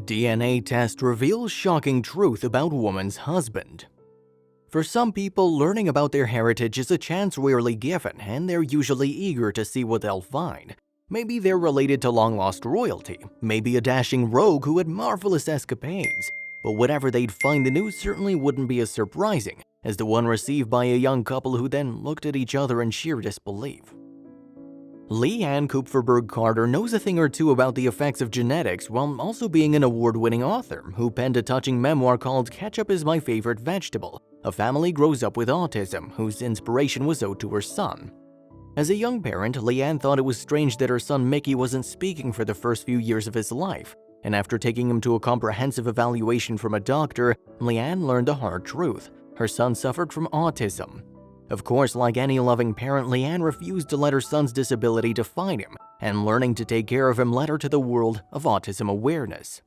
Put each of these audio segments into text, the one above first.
DNA test reveals shocking truth about woman's husband. For some people, learning about their heritage is a chance rarely given, and they're usually eager to see what they'll find. Maybe they're related to long-lost royalty, maybe a dashing rogue who had marvelous escapades. But whatever they'd find, the news certainly wouldn't be as surprising as the one received by a young couple who then looked at each other in sheer disbelief. Leanne Kupferberg Carter knows a thing or two about the effects of genetics while also being an award-winning author who penned a touching memoir called Ketchup is My Favorite Vegetable. A family grows up with autism, whose inspiration was owed to her son. As a young parent, Leanne thought it was strange that her son Mickey wasn't speaking for the first few years of his life, and after taking him to a comprehensive evaluation from a doctor, Leanne learned the hard truth. Her son suffered from autism. Of course, like any loving parent, Leanne refused to let her son's disability define him, and learning to take care of him led her to the world of autism awareness.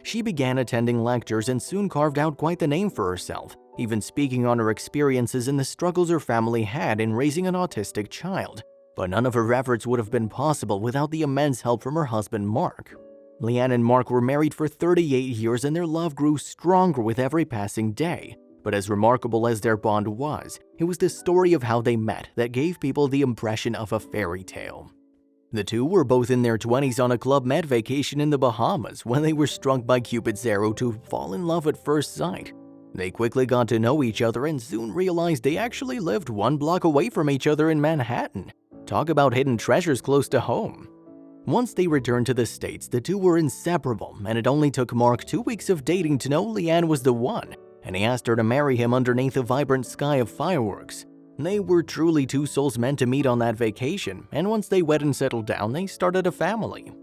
She began attending lectures and soon carved out quite the name for herself, even speaking on her experiences and the struggles her family had in raising an autistic child. But none of her efforts would have been possible without the immense help from her husband, Mark. Leanne and Mark were married for 38 years and their love grew stronger with every passing day. But as remarkable as their bond was, it was the story of how they met that gave people the impression of a fairy tale. The two were both in their 20s on a Club Med vacation in the Bahamas when they were struck by Cupid's arrow to fall in love at first sight. They quickly got to know each other and soon realized they actually lived 1 block away from each other in Manhattan. Talk about hidden treasures close to home. Once they returned to the States, the two were inseparable, and it only took Mark 2 weeks of dating to know Leanne was the one, and he asked her to marry him underneath a vibrant sky of fireworks. They were truly two souls meant to meet on that vacation, and once they wed and settled down, they started a family.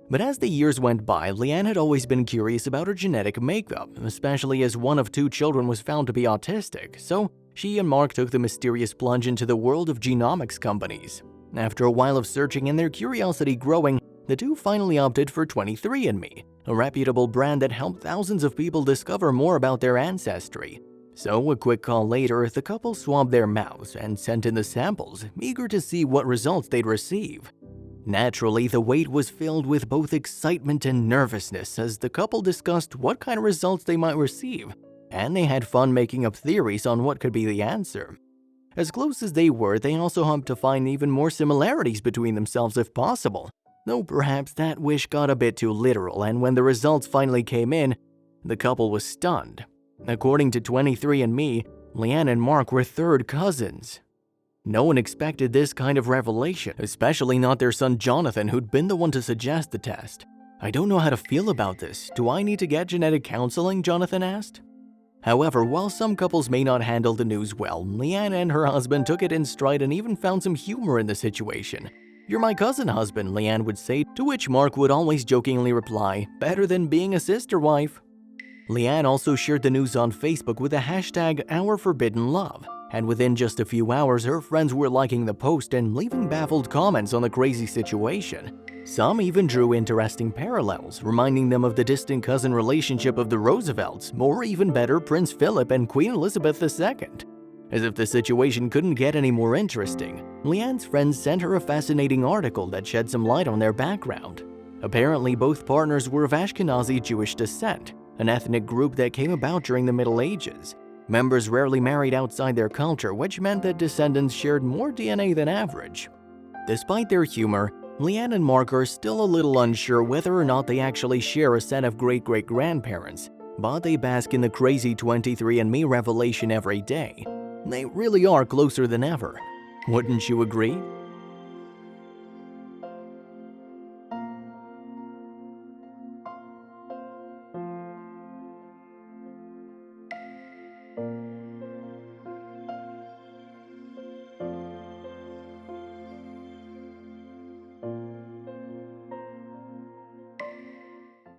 But as the years went by, Leanne had always been curious about her genetic makeup, especially as one of 2 children was found to be autistic, so she and Mark took the mysterious plunge into the world of genomics companies. After a while of searching and their curiosity growing, the two finally opted for 23andMe, a reputable brand that helped thousands of people discover more about their ancestry. So, a quick call later, the couple swabbed their mouths and sent in the samples, eager to see what results they'd receive. Naturally, the wait was filled with both excitement and nervousness as the couple discussed what kind of results they might receive, and they had fun making up theories on what could be the answer. As close as they were, they also hoped to find even more similarities between themselves if possible, though perhaps that wish got a bit too literal, and when the results finally came in, the couple was stunned. According to 23andMe, Leanne and Mark were third cousins. No one expected this kind of revelation, especially not their son Jonathan, who'd been the one to suggest the test. "I don't know how to feel about this. Do I need to get genetic counseling?" Jonathan asked. However, while some couples may not handle the news well, Leanne and her husband took it in stride and even found some humor in the situation. "You're my cousin husband," Leanne would say, to which Mark would always jokingly reply, "Better than being a sister wife." Leanne also shared the news on Facebook with the hashtag #OurForbiddenLove, and within just a few hours, her friends were liking the post and leaving baffled comments on the crazy situation. Some even drew interesting parallels, reminding them of the distant cousin relationship of the Roosevelts, or even better, Prince Philip and Queen Elizabeth II. As if the situation couldn't get any more interesting, Leanne's friends sent her a fascinating article that shed some light on their background. Apparently, both partners were of Ashkenazi Jewish descent, an ethnic group that came about during the Middle Ages. Members rarely married outside their culture, which meant that descendants shared more DNA than average. Despite their humor, Leanne and Mark are still a little unsure whether or not they actually share a set of great-great-grandparents, but they bask in the crazy 23andMe revelation every day. They really are closer than ever. Wouldn't you agree?